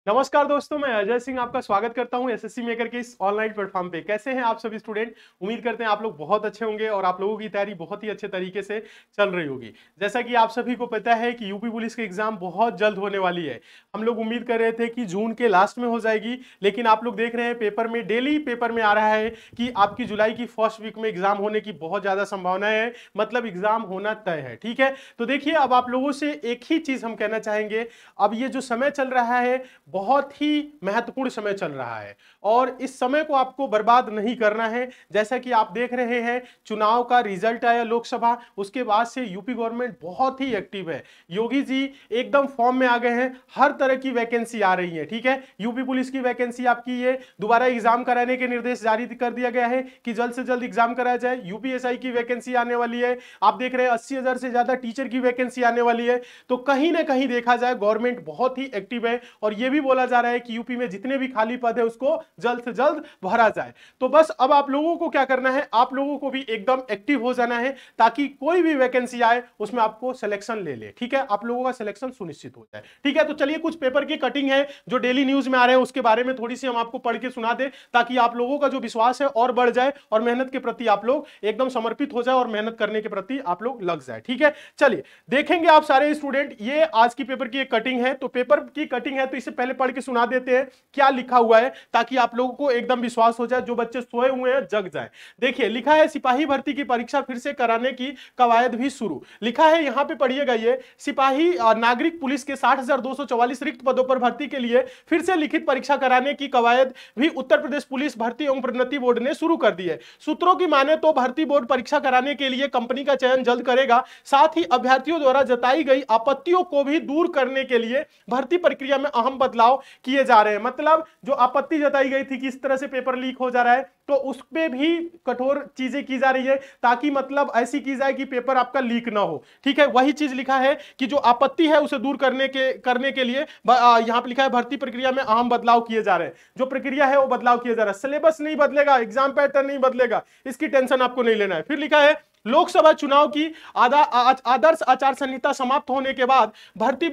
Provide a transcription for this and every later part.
नमस्कार दोस्तों, मैं अजय सिंह आपका स्वागत करता हूं एसएससी मेकर के इस ऑनलाइन प्लेटफॉर्म पे। कैसे हैं आप सभी स्टूडेंट? उम्मीद करते हैं आप लोग बहुत अच्छे होंगे और आप लोगों की तैयारी बहुत ही अच्छे तरीके से चल रही होगी। जैसा कि आप सभी को पता है कि यूपी पुलिस की एग्जाम बहुत जल्द होने वाली है। हम लोग उम्मीद कर रहे थे कि जून के लास्ट में हो जाएगी, लेकिन आप लोग देख रहे हैं पेपर में, डेली पेपर में आ रहा है कि आपकी जुलाई की फर्स्ट वीक में एग्जाम होने की बहुत ज्यादा संभावना है। मतलब एग्जाम होना तय है। ठीक है, तो देखिए अब आप लोगों से एक ही चीज हम कहना चाहेंगे। अब ये जो समय चल रहा है बहुत ही महत्वपूर्ण समय चल रहा है और इस समय को आपको बर्बाद नहीं करना है। जैसा कि आप देख रहे हैं, चुनाव का रिजल्ट आया लोकसभा, उसके बाद से यूपी गवर्नमेंट बहुत ही एक्टिव है। योगी जी एकदम फॉर्म में आ गए हैं। हर तरह की वैकेंसी आ रही है। ठीक है, यूपी पुलिस की वैकेंसी आपकी ये दोबारा एग्जाम कराने के निर्देश जारी कर दिया गया है कि जल्द से जल्द एग्जाम कराया जाए। यूपीएसआई की वैकेंसी आने वाली है। आप देख रहे हैं 80,000 से ज्यादा टीचर की वैकेंसी आने वाली है। तो कहीं ना कहीं देखा जाए गवर्नमेंट बहुत ही एक्टिव है और यह भी बोला जा रहा है कि यूपी में जितने भी खाली पद है उसको जल्द से जल्द भरा जाए। तो बस अब आप लोगों को क्या करना है, आप लोगों को भी एकदम एक्टिव हो जाना है ताकि कोई भी वैकेंसी आए उसमें आपको सिलेक्शन ले ले। ठीक है, आप लोगों का सिलेक्शन सुनिश्चित हो जाए। ठीक है, तो चलिए कुछ पेपर की कटिंग है जो डेली न्यूज में आ रहे हैं उसके बारे में थोड़ी सी हम आपको पढ़ के सुना दे ताकि आप लोगों का जो विश्वास है और बढ़ जाए और मेहनत के प्रति आप लोग एकदम समर्पित हो जाए और मेहनत करने के प्रति आप लोग लग जाए। ठीक है, चलिए देखेंगे आप सारे स्टूडेंट, ये आज की पेपर की एक कटिंग है। तो पेपर की कटिंग है तो इसे पहले पढ़ के सुना देते हैं क्या लिखा हुआ है ताकि आप लोगों को एकदम विश्वास हो जाए, जो बच्चे सोए हुए हैं जग जाए। देखिए लिखा है, सिपाही भर्ती की परीक्षा फिर से कराने की कवायद भी शुरू। लिखा है, यहां पे पढ़िएगा, ये सिपाही नागरिक पुलिस के 60,244 रिक्त पदों पर भर्ती के लिए फिर से लिखित परीक्षा कराने की कवायद भी उत्तर प्रदेश पुलिस भर्ती एवं प्रोन्नति बोर्ड ने शुरू कर दी है। सूत्रों की माने तो भर्ती बोर्ड परीक्षा कराने के लिए कंपनी का चयन जल्द करेगा। साथ ही अभ्यर्थियों द्वारा जताई गई आपत्तियों को भी दूर करने के लिए भर्ती प्रक्रिया में अहम बदलाव किए जा रहे हैं। मतलब जो आपत्ति जताई गई थी कि इस तरह से पेपर लीक हो जा रहा है, तो उस पे भी कठोर चीजें की जा रही है ताकि मतलब ऐसी की जाए कि पेपर आपका लीक ना हो। ठीक है, वही चीज लिखा है कि जो आपत्ति है उसे दूर करने के लिए यहां पे लिखा है भर्ती प्रक्रिया में अहम बदलाव किए जा रहे हैं। जो प्रक्रिया है वो बदलाव किया जा रहा है। सिलेबस नहीं बदलेगा, एग्जाम पैटर्न नहीं बदलेगा, इसकी टेंशन आपको नहीं लेना है। फिर लिखा है, लोकसभा चुनाव की आदर्श आचार संहिता समाप्त होने के बाद भर्ती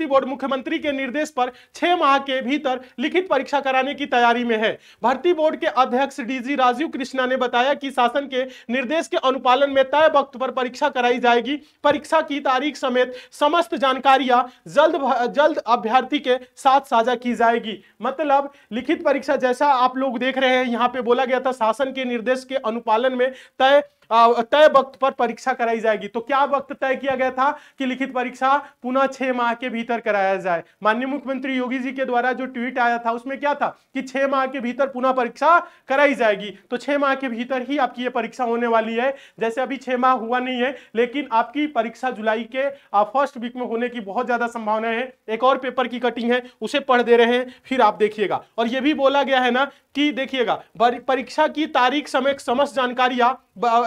बोर्ड मुख्यमंत्री के निर्देश पर 6 माह के भीतर लिखित परीक्षा कराने की तैयारी में है। भर्ती बोर्ड के अध्यक्ष डीजी राजीव कृष्णा ने बताया कि शासन के निर्देश के अनुपालन में तय वक्त पर परीक्षा कराई जाएगी। परीक्षा की तारीख समेत समस्त जानकारियां जल्द अभ्यर्थी के साथ साझा की जाएगी। मतलब लिखित परीक्षा जैसा आप लोग देख रहे हैं, यहां पे बोला गया था शासन के निर्देश के अनुपालन में तय वक्त पर परीक्षा कराई जाएगी। तो क्या वक्त तय किया गया था कि लिखित परीक्षा पुनः 6 माह के भीतर कराया जाए। माननीय मुख्यमंत्री योगी जी के द्वारा जो ट्वीट आया था उसमें क्या था कि 6 माह के भीतर पुनः परीक्षा कराई जाएगी। तो 6 माह के भीतर ही आपकी ये परीक्षा होने वाली है। जैसे अभी 6 माह हुआ नहीं है, लेकिन आपकी परीक्षा जुलाई के फर्स्ट वीक में होने की बहुत ज्यादा संभावना है। एक और पेपर की कटिंग है, उसे पढ़ दे रहे हैं, फिर आप देखिएगा। और यह भी बोला गया है ना कि देखिएगा, परीक्षा की तारीख समेत समस्त जानकारियां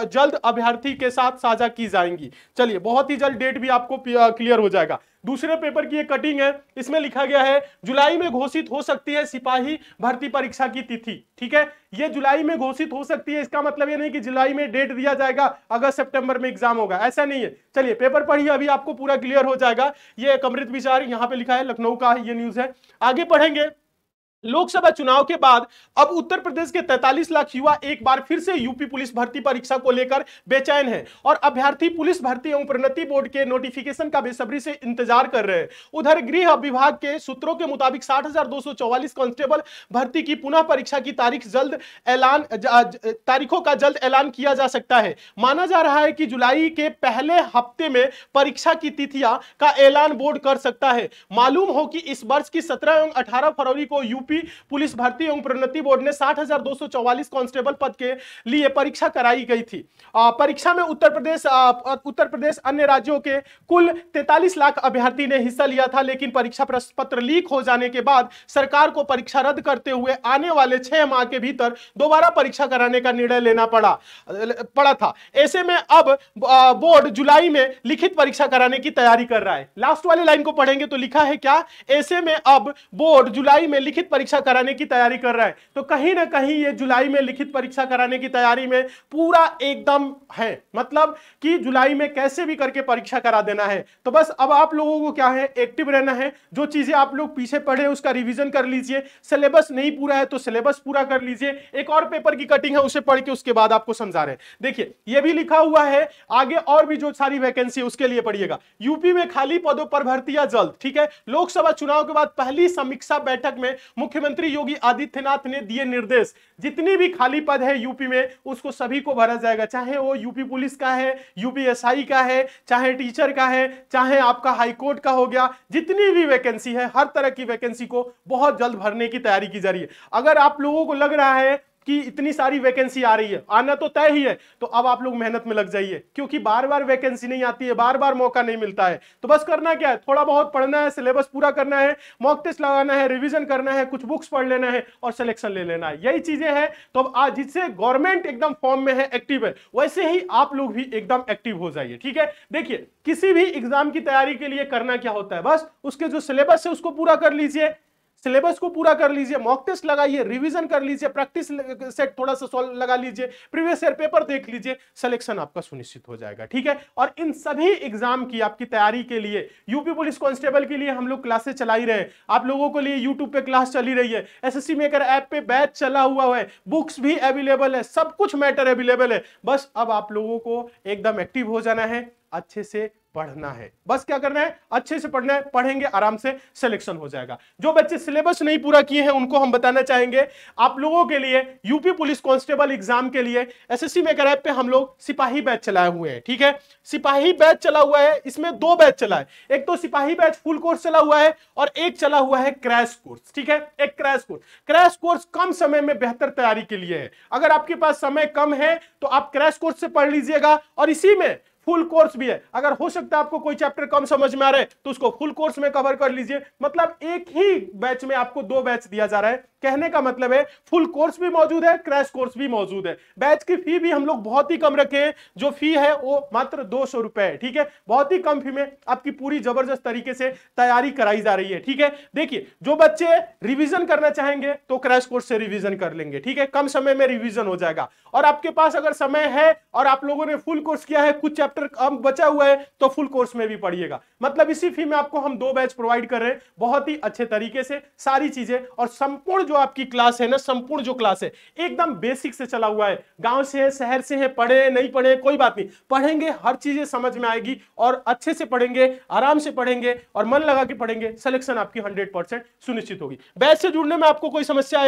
जल्द अभ्यर्थी के साथ साझा की जाएंगी। चलिए बहुत ही जल्द डेट भी आपको क्लियर हो जाएगा। दूसरे पेपर की एक कटिंग है, इसमें लिखा गया है जुलाई में घोषित हो सकती है सिपाही भर्ती परीक्षा की तिथि। ठीक है, ये जुलाई में घोषित हो सकती है, इसका मतलब ये नहीं कि जुलाई में डेट दिया जाएगा, अगस्त सितंबर में एग्जाम होगा, ऐसा नहीं है। चलिए पेपर पढ़िए, अभी आपको पूरा क्लियर हो जाएगा। ये एक अमृत विचार यहां पे लिखा है, लखनऊ का ये न्यूज है। आगे पढ़ेंगे, लोकसभा चुनाव के बाद अब उत्तर प्रदेश के 43 लाख युवा एक बार फिर से यूपी पुलिस भर्ती परीक्षा को लेकर बेचैन हैं और अभ्यर्थी पुलिस भर्ती एवं प्रोन्नति बोर्ड के नोटिफिकेशन का बेसब्री से इंतजार कर रहे हैं। उधर गृह विभाग के सूत्रों के मुताबिक 60,244 कांस्टेबल भर्ती की पुनः परीक्षा की तारीखों का जल्द ऐलान किया जा सकता है। माना जा रहा है कि जुलाई के पहले हफ्ते में परीक्षा की तिथियां का ऐलान बोर्ड कर सकता है। मालूम हो कि इस वर्ष की 17 एवं 18 फरवरी को यूपी पुलिस भर्ती एवं प्रोन्नति बोर्ड ने 60,244 कांस्टेबल पद के लिए परीक्षा कराई गई थी। परीक्षा में उत्तर प्रदेश अन्य राज्यों के कुल 43 लाख अभ्यर्थी ने हिस्सा लिया था, लेकिन परीक्षा प्रश्न पत्र लीक हो जाने के बाद सरकार को परीक्षा रद्द करते हुए आने वाले 6 माह के भीतर दोबारा परीक्षा कराने का निर्णय लेना पड़ा था। ऐसे में अब बोर्ड जुलाई में लिखित परीक्षा कराने की तैयारी कर रहा है। लास्ट वाली लाइन को पढ़ेंगे तो लिखा है क्या, ऐसे में अब बोर्ड जुलाई में लिखित परीक्षा कराने की तैयारी कर रहा है तो कहीं ना कहीं ये जुलाई में लिखित परीक्षा कराने की तैयारी में पूरा एकदम है, मतलब कि जुलाई में कैसे भी करके परीक्षा करा देना है। तो बस अब आप लोगों को क्या है, एक्टिव रहना है। जो चीजें आप लोग पीछे पढ़े उसका रिवीजन कर लीजिए, सिलेबस नहीं पूरा है तो सिलेबस पूरा कर लीजिए। एक और पेपर की कटिंग है उसे पढ़ के उसके बाद आपको समझा रहे हैं। देखिए ये भी लिखा हुआ है आगे और भी जो सारी वैकेंसी है उसके लिए पढ़िएगा। यूपी में खाली पदों पर भर्तियां जल्द, ठीक है। लोकसभा चुनाव के बाद पहली समीक्षा बैठक में मुख्यमंत्री योगी आदित्यनाथ ने दिए निर्देश, जितनी भी खाली पद है यूपी में उसको सभी को भरा जाएगा, चाहे वो यूपी पुलिस का है, यूपीएसआई का है, चाहे टीचर का है, चाहे आपका हाईकोर्ट का हो गया, जितनी भी वैकेंसी है हर तरह की वैकेंसी को बहुत जल्द भरने की तैयारी की जा रही है। अगर आप लोगों को लग रहा है कि इतनी सारी वैकेंसी आ रही है, आना तो तय ही है, तो अब आप लोग मेहनत में लग जाइए, क्योंकि बार बार वैकेंसी नहीं आती है, बार बार मौका नहीं मिलता है। तो बस करना क्या है, थोड़ा बहुत पढ़ना है, सिलेबस पूरा करना है, मॉक टेस्ट लगाना है, रिवीजन करना है, कुछ बुक्स पढ़ लेना है और सिलेक्शन ले लेना है, यही चीजें हैं। तो अब आज जिससे गवर्नमेंट एकदम फॉर्म में है, एक्टिव है, वैसे ही आप लोग भी एकदम एक्टिव हो जाइए, ठीक है। देखिए किसी भी एग्जाम की तैयारी के लिए करना क्या होता है, बस उसके जो सिलेबस है उसको पूरा कर लीजिए, सिलेबस को पूरा कर लीजिए, मॉक टेस्ट लगाइए, रिवीजन कर लीजिए, प्रैक्टिस सेट थोड़ा सा सॉल्व लगा लीजिए, प्रीवियस ईयर पेपर देख लीजिए, सिलेक्शन आपका सुनिश्चित हो जाएगा, ठीक है। और इन सभी एग्जाम की आपकी तैयारी के लिए यूपी पुलिस कांस्टेबल के लिए हम लोग क्लासेस चला ही रहे हैं, आप लोगों के लिए यूट्यूब पे क्लास चली रही है, एसएससी मेकर ऐप पे बैच चला हुआ है, बुक्स भी अवेलेबल है, सब कुछ मैटर अवेलेबल है। बस अब आप लोगों को एकदम एक्टिव हो जाना है, अच्छे से पढ़ना है, बस क्या करना है, अच्छे से पढ़ना है, पढ़ेंगे आराम से सिलेक्शन हो जाएगा। जो बच्चे सिलेबस नहीं पूरा किए हैं उनको हम बताना चाहेंगे, आप लोगों के लिए यूपी पुलिस कांस्टेबल एग्जाम के लिए एसएससी मेकर ऐप पे हम लोग सिपाही बैच चलाए हुए हैं, ठीक है। सिपाही बैच चला हुआ है, इसमें 2 बैच चला है, एक तो सिपाही बैच फुल कोर्स चला हुआ है और एक चला हुआ है क्रैश कोर्स, ठीक है। एक क्रैश कोर्स कम समय में बेहतर तैयारी के लिए है। अगर आपके पास समय कम है तो आप क्रैश कोर्स से पढ़ लीजिएगा, और इसी में फुल कोर्स भी है। अगर हो सकता है आपको कोई चैप्टर कम समझ में आ रहा है तो उसको फुल कोर्स में कवर कर लीजिए। मतलब एक ही बैच में आपको 2 बैच दिया जा रहा है, कहने का मतलब है फुल कोर्स भी मौजूद है, क्रैश कोर्स भी मौजूद है। बैच की फी भी हम लोग बहुत ही कम रखे हैं, जो फी है वो मात्र 200 रुपए है, ठीक है। बहुत ही कम फी में आपकी पूरी जबरदस्त तरीके से तैयारी कराई जा रही है, ठीक है। देखिए जो बच्चे रिवीजन करना चाहेंगे तो क्रैश कोर्स से रिवीजन कर लेंगे, ठीक है, कम समय में रिवीजन हो जाएगा। और आपके पास अगर समय है और आप लोगों ने फुल कोर्स किया है, कुछ चैप्टर अब बचा हुआ है, तो फुल कोर्स में भी पढ़िएगा। मतलब इसी फी में आपको हम 2 बैच प्रोवाइड कर रहे हैं, बहुत ही अच्छे तरीके से सारी चीजें। और संपूर्ण जो आपकी क्लास है ना, संपूर्ण जो क्लास है एकदम बेसिक से चला हुआ है, गांव से है, शहर से है, पढ़े नहीं पढ़े कोई बात नहीं, पढ़ेंगे हर चीजें समझ में आएगी और अच्छे से पढ़ेंगे, आराम से पढ़ेंगे और मन लगा के पढ़ेंगे, सिलेक्शन आपकी 100% सुनिश्चित होगी। बैच से जुड़ने में आपको कोई समस्या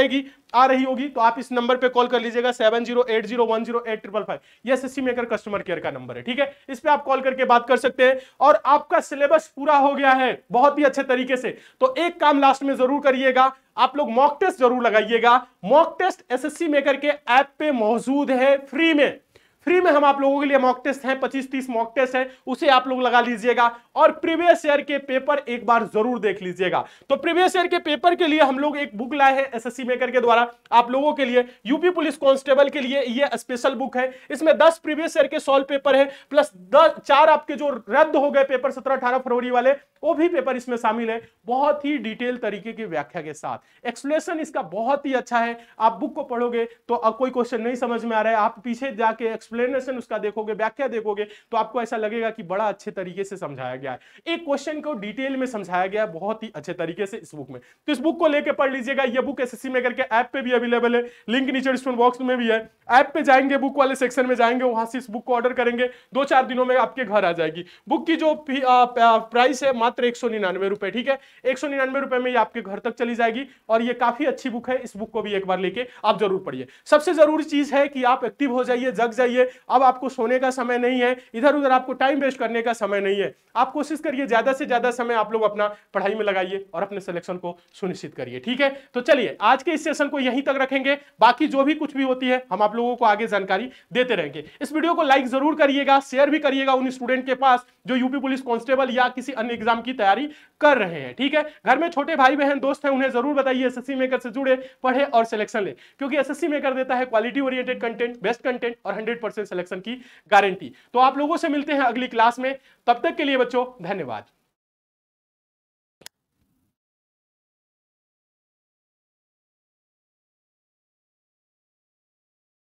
आ रही होगी तो आप इस नंबर पे कॉल कर लीजिएगा 7080108555, ये एसएससी मेकर कस्टमर केयर का नंबर है, ठीक है। इस पे आप कॉल करके बात कर सकते हैं। और आपका सिलेबस पूरा हो गया है बहुत ही अच्छे तरीके से, तो एक काम लास्ट में जरूर करिएगा, आप लोग मॉक टेस्ट जरूर लगाइएगा। मॉक टेस्ट एसएससी मेकर के ऐप पे मौजूद है फ्री में हम आप लोगों के लिए मॉक टेस्ट हैं, 25-30 मॉक टेस्ट है, उसे आप लोग लगा लीजिएगा। और प्रीवियस ईयर के पेपर एक बार जरूर देख लीजिएगा। तो प्रीवियस ईयर के पेपर के लिए हम लोग एक बुक लाए हैं एसएससी मेकर के द्वारा आप लोगों के लिए, यूपी पुलिस कांस्टेबल के लिए ये स्पेशल बुक है। इसमें 10 प्रीवियस ईयर के सॉल्व पेपर है, प्लस 4 आपके जो रद्द हो गए पेपर 17-18 फरवरी वाले, वो भी पेपर इसमें शामिल है, बहुत ही डिटेल तरीके की व्याख्या के साथ। एक्सप्लेनेशन इसका बहुत ही अच्छा है, आप बुक को पढ़ोगे तो कोई क्वेश्चन नहीं समझ में आ रहा है, आप पीछे जाके एक्सप्लेनेशन उसका देखोगे, व्याख्या देखोगे, तो आपको ऐसा लगेगा कि बड़ा अच्छे तरीके से समझाया गया है, एक क्वेश्चन को डिटेल में समझाया गया है बहुत ही अच्छे तरीके से इस बुक में। तो इस बुक को लेके पढ़ लीजिएगा। ये बुक एसएससी मेकर के ऐप पे भी अवेलेबल है, लिंक नीचे डिस्क्रिप्शन बॉक्स में भी है। ऐप पे जाएंगे, बुक वाले सेक्शन में जाएंगे, वहां से इस बुक को ऑर्डर करेंगे, 2-4 दिनों में आपके घर आ जाएगी। बुक की जो प्राइस है मात्र 199 रुपए, ठीक है, 199 रुपए में ये आपके घर तक चली जाएगी। और ये काफी अच्छी बुक है, इस बुक को भी एक बार लेके आप जरूर पढ़िए। सबसे जरूरी चीज है कि आप एक्टिव हो जाइए, जग जाइए। अब आपको सोने का समय नहीं है, इधर उधर आपको टाइम वेस्ट करने का समय नहीं है। आप कोशिश करिए ज्यादा से ज्यादा समय आप लोग अपना पढ़ाई में लगाइए और अपने सिलेक्शन को सुनिश्चित करिए, ठीक है। तो चलिए आज के इस सेशन को यहीं तक रखेंगे, बाकी जो भी कुछ भी होती है हम आप लोगों को आगे जानकारी देते रहेंगे। इस वीडियो को लाइक जरूर करिएगा, शेयर भी करिएगा उन स्टूडेंट के पास जो यूपी पुलिस कांस्टेबल या किसी अन्य एग्जाम की तैयारी कर रहे हैं, ठीक है। घर में छोटे भाई बहन दोस्त हैं, उन्हें जरूर बताइए एसएससी मेकर से जुड़े, पढ़े और सिलेक्शन ले, क्योंकि एसएससी मेकर देता है quality oriented content, best content और 100% सिलेक्शन की गारंटी। तो आप लोगों से मिलते हैं अगली क्लास में, तब तक के लिए बच्चों धन्यवाद।